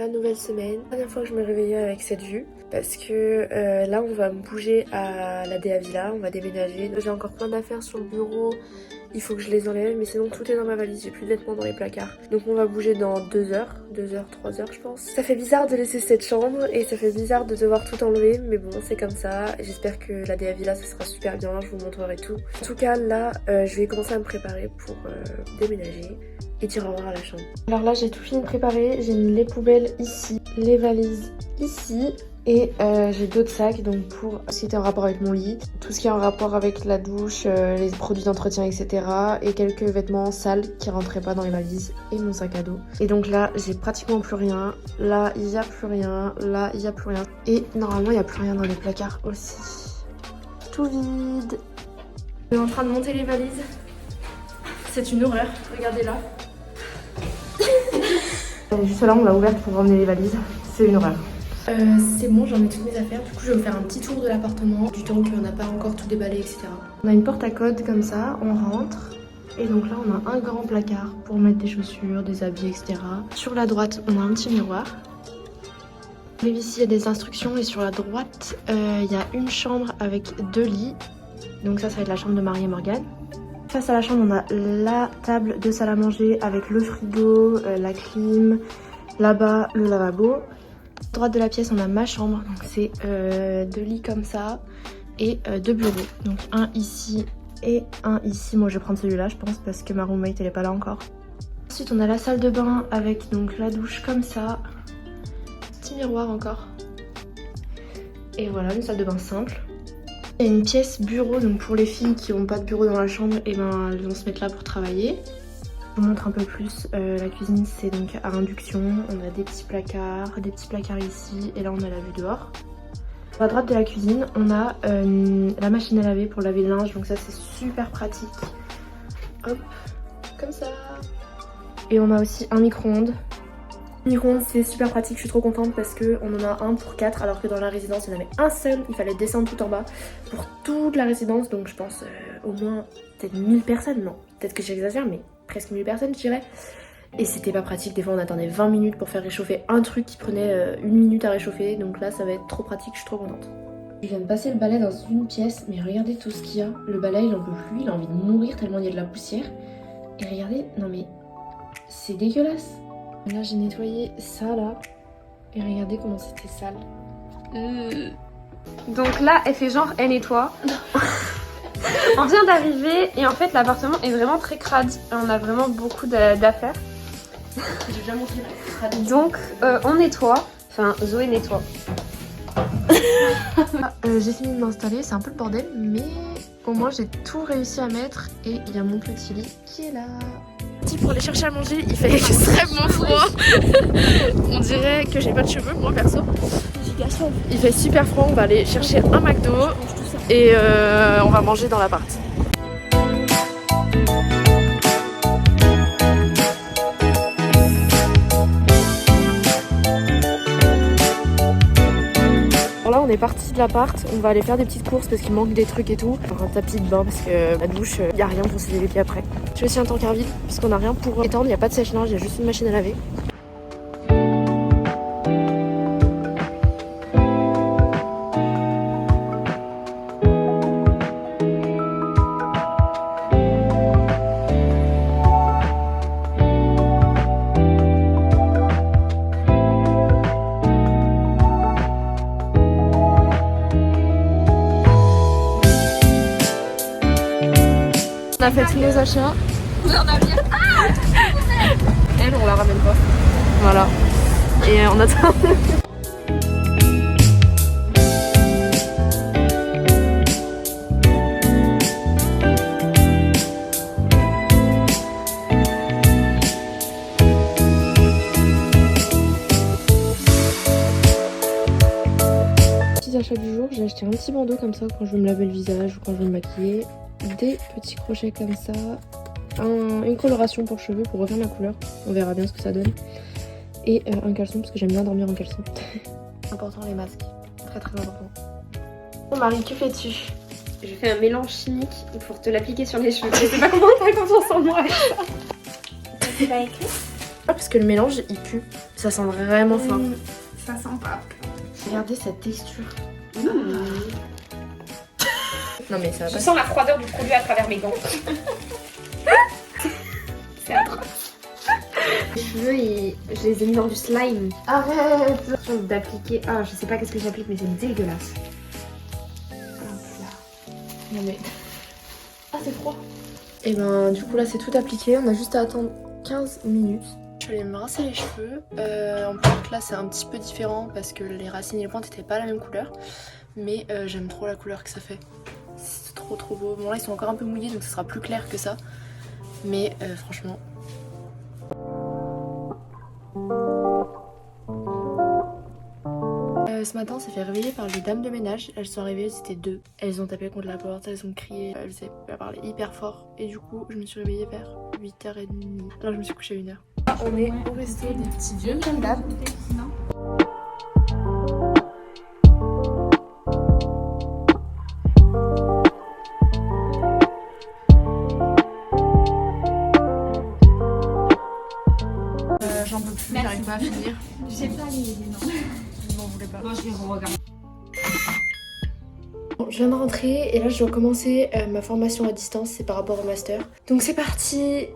la nouvelle semaine. La dernière fois que je me réveillais avec cette vue parce que là on va me bouger à la DA Villa, on va déménager. J'ai encore plein d'affaires sur le bureau, il faut que je les enlève mais sinon tout est dans ma valise, j'ai plus de vêtements dans les placards. Donc on va bouger dans 2 heures, 3 heures je pense. Ça fait bizarre de laisser cette chambre et ça fait bizarre de devoir tout enlever mais bon c'est comme ça. J'espère que la DA Villa ça sera super bien, je vous montrerai tout. En tout cas là je vais commencer à me préparer pour déménager et dire au revoir à la chambre. Alors là j'ai tout fini de préparer, j'ai mis les poubelles ici, les valises ici et j'ai d'autres sacs donc pour ce qui était en rapport avec mon lit, tout ce qui est en rapport avec la douche, les produits d'entretien etc. et quelques vêtements sales qui rentraient pas dans les valises et mon sac à dos. Et donc là j'ai pratiquement plus rien, là il n'y a plus rien, là il n'y a plus rien et normalement il n'y a plus rien dans les placards aussi. Tout vide. Je suis en train de monter les valises. C'est une horreur, regardez là. Juste là on l'a ouverte pour emmener les valises, c'est une horreur. C'est bon, j'en ai toutes mes affaires, du coup je vais vous faire un petit tour de l'appartement, du temps qu'on n'a pas encore tout déballé etc. On a une porte à code comme ça, on rentre. Et donc là on a un grand placard pour mettre des chaussures, des habits etc. Sur la droite on a un petit miroir. Ici il y a des instructions et sur la droite il y a une chambre avec 2 lits. Donc ça va être la chambre de Marie et Morgane. Face à la chambre, on a la table de salle à manger avec le frigo, la clim, là-bas le lavabo. À droite de la pièce, on a ma chambre, donc c'est 2 lits comme ça et 2 bureaux. Donc un ici et un ici. Moi, je vais prendre celui-là, je pense, parce que ma roommate, elle est pas là encore. Ensuite, on a la salle de bain avec donc la douche comme ça, petit miroir encore. Et voilà, une salle de bain simple. Il y a une pièce bureau, donc pour les filles qui n'ont pas de bureau dans la chambre, et ben elles vont se mettre là pour travailler. Je vous montre un peu plus, la cuisine c'est donc à induction, on a des petits placards ici, et là on a la vue dehors. À droite de la cuisine, on a la machine à laver pour laver le linge, donc ça c'est super pratique. Hop, comme ça. Et on a aussi un micro-ondes. Micro-ondes c'est super pratique, je suis trop contente parce qu'on en a un pour 4 alors que dans la résidence il y en avait un seul, il fallait descendre tout en bas pour toute la résidence, donc je pense au moins peut-être 1000 personnes, non, peut-être que j'exagère mais presque 1000 personnes je dirais. Et c'était pas pratique, des fois on attendait 20 minutes pour faire réchauffer un truc qui prenait 1 minute à réchauffer, donc là ça va être trop pratique, je suis trop contente. Je viens de passer le balai dans une pièce, mais regardez tout ce qu'il y a, le balai il en peut plus, il a envie de mourir tellement il y a de la poussière. Et regardez, non mais c'est dégueulasse. Là j'ai nettoyé ça là et regardez comment c'était sale. Donc là elle fait genre elle nettoie. On vient d'arriver et en fait l'appartement est vraiment très crade. On a vraiment beaucoup d'affaires. J'ai déjà montré la crade. Donc on nettoie. Enfin Zoé nettoie. J'ai fini de m'installer, c'est un peu le bordel mais au moins j'ai tout réussi à mettre et il y a mon petit lit qui est là. Pour aller chercher à manger, il fait extrêmement froid. On dirait que j'ai pas de cheveux, moi perso. Il fait super froid, on va aller chercher un McDo et on va manger dans l'appart. Alors là on est parti de l'appart, on va aller faire des petites courses parce qu'il manque des trucs et tout. Genre un tapis de bain parce que la douche, il n'y a rien pour se laver les pieds après. J'ai aussi un tanker vide puisqu'on n'a rien pour étendre, il n'y a pas de sèche-linge, il y a juste une machine à laver. On a fait tous les achats. Elle, on la ramène pas. Voilà. Et on attend. Petits achats du jour, j'ai acheté un petit bandeau comme ça quand je veux me laver le visage ou quand je veux me maquiller. Des petits crochets comme ça, une coloration pour cheveux pour refaire ma couleur, on verra bien ce que ça donne, et un caleçon parce que j'aime bien dormir en caleçon. Important les masques, très très important. Bon Marie, que fais-tu? J'ai fait un mélange chimique pour te l'appliquer sur les cheveux. Je sais pas comment t'as confiance en moi avec ça. C'est pas écrit? Ah, parce que le mélange il pue, ça sent vraiment fort. Ça sent pas. Regardez cette texture. Non mais ça va Je pas. sens la froideur du produit à travers mes gants. C'est atroce. Les cheveux, je les ai mis dans du slime. Arrête. Chose d'appliquer. Ah, je sais pas qu'est-ce que j'applique, mais c'est dégueulasse. Non mais... Ah c'est froid. Et ben du coup là c'est tout appliqué, on a juste à attendre 15 minutes. Je suis allée me rincer les cheveux. En pointe là c'est un petit peu différent parce que les racines et les pointes n'étaient pas la même couleur. Mais j'aime trop la couleur que ça fait. C'est trop beau. Bon là ils sont encore un peu mouillés donc ça sera plus clair que ça. Mais franchement... Ce matin on s'est fait réveiller par les dames de ménage. Elles sont arrivées, c'était 2. Elles ont tapé contre la porte, elles ont crié, elles parlaient hyper fort. Et du coup je me suis réveillée vers 8h30. Alors je me suis couchée à 1h. On est au resto des petits vieux comme d'hab. J'en peux plus, j'arrive pas à finir. Je sais pas les noms. Je m'en voulais pas. Moi je les re-regarde. Bon, je viens de rentrer et là je dois commencer ma formation à distance, c'est par rapport au master. Donc c'est parti.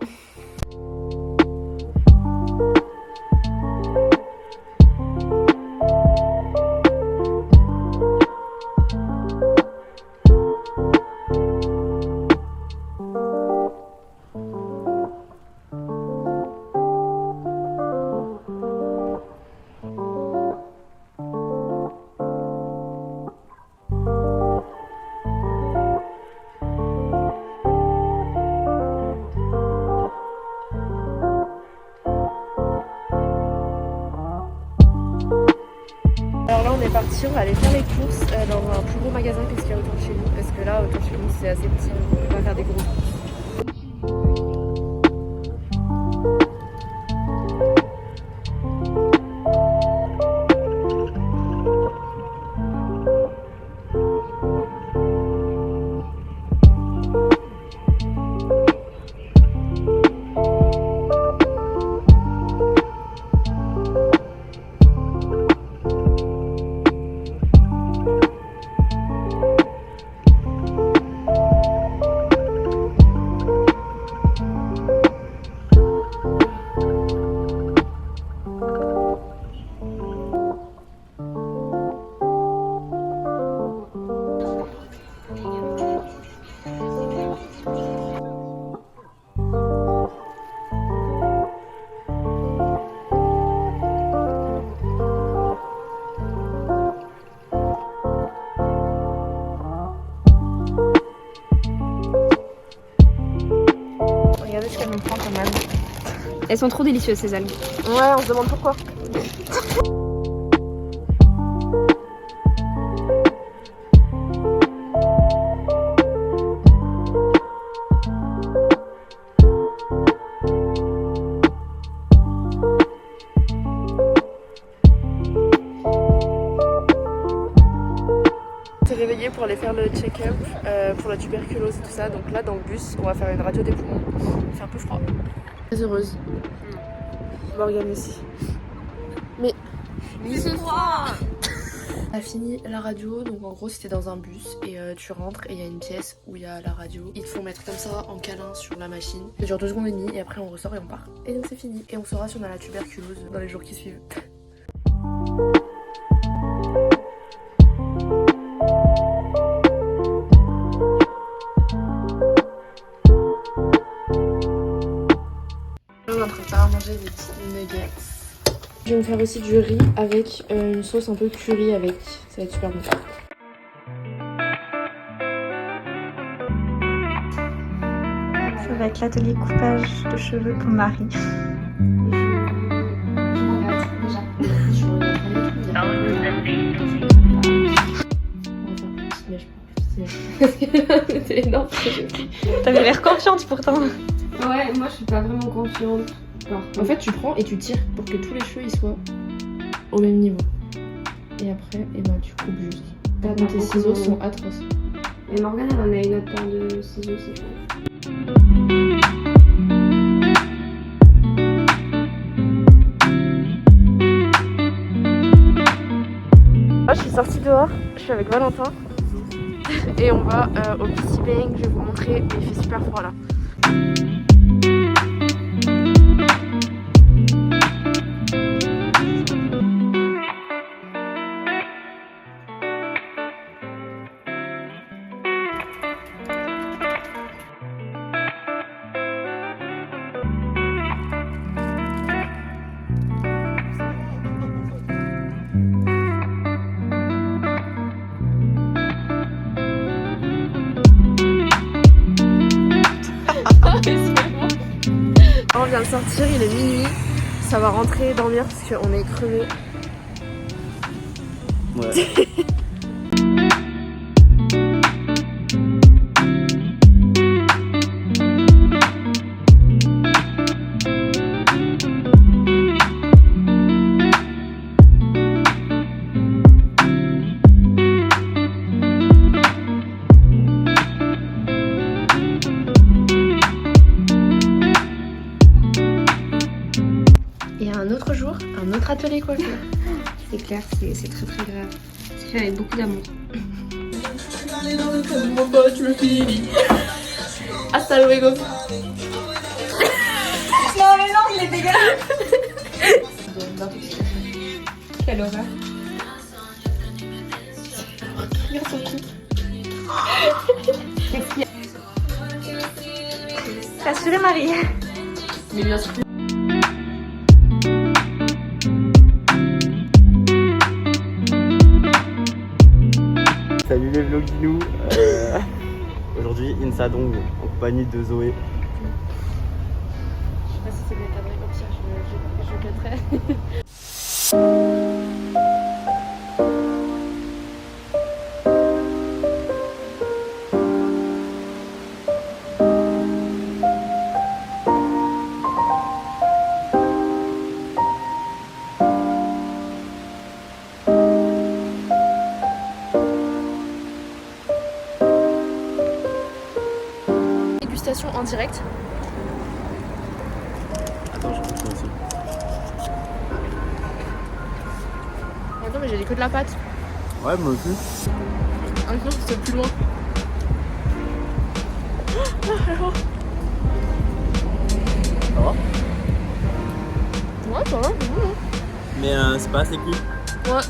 Alors là on est parti, on va aller faire les courses dans un plus gros magasin que ce qu'il y a autour de chez nous. Parce que là autour de chez nous c'est assez petit, on va faire des gros courses. Regardez ce qu'elle me prend quand même. Elles sont trop délicieuses ces algues. Ouais, on se demande pourquoi. On s'est réveillé pour aller faire le check-up pour la tuberculose et tout ça. Donc là dans le bus, on va faire une radio des poumons. Il fait un peu froid. Très heureuse. Morgane aussi. Mais c'est froid. on a fini la radio, donc en gros c'était dans un bus et tu rentres et il y a une pièce où il y a la radio. Ils te font mettre comme ça en câlin sur la machine. Ça dure 2 secondes et demie et après on ressort et on part. Et donc c'est fini. Et on saura si on a la tuberculose dans les jours qui suivent. On prépare à manger des petits nuggets. Je vais me faire aussi du riz avec une sauce un peu curry avec. Ça va être super bon. Ça va être l'atelier coupage de cheveux pour Marie. C'est énorme. T'avais l'air confiante pourtant. Ouais, moi je suis pas vraiment confiante. En fait, tu prends et tu tires pour que tous les cheveux ils soient au même niveau. Et après, et ben, tu coupes juste. Tes ciseaux sont atroces. Et Morgane, elle en a une autre paire de ciseaux, c'est chouette. suis sortie dehors, je suis avec Valentin et on va au Petit Bang. Je vais vous montrer, mais il fait super froid là. On vient de sortir, il est minuit, ça va rentrer et dormir parce qu'on est crevés. Ouais. Et un autre jour, un autre atelier coiffure. C'est clair, c'est très très grave. C'est fait avec beaucoup d'amour. Hasta luego. Non mais non, il est dégueulasse. Quelle horreur. Regarde son cou. Qu'est-ce qu'il y a? T'as assuré Marie. Mais bien sûr. Salut les vloginous. Aujourd'hui, Insadong en compagnie de Zoé. Je sais pas si c'est bien cadré, au pire je cutterai. Dégustation en direct. Attends, je continue aussi. Attends, mais j'ai que de la pâte. Ouais, moi aussi. Un jour, c'est plus loin. Ça va? Ouais, ça va, c'est bon. Mais c'est pas assez cuit. Ouais.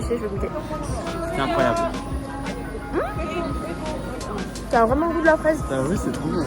Je vais goûter. C'est incroyable. Ça a vraiment le goût de la fraise. T'as vu, c'est trop bon.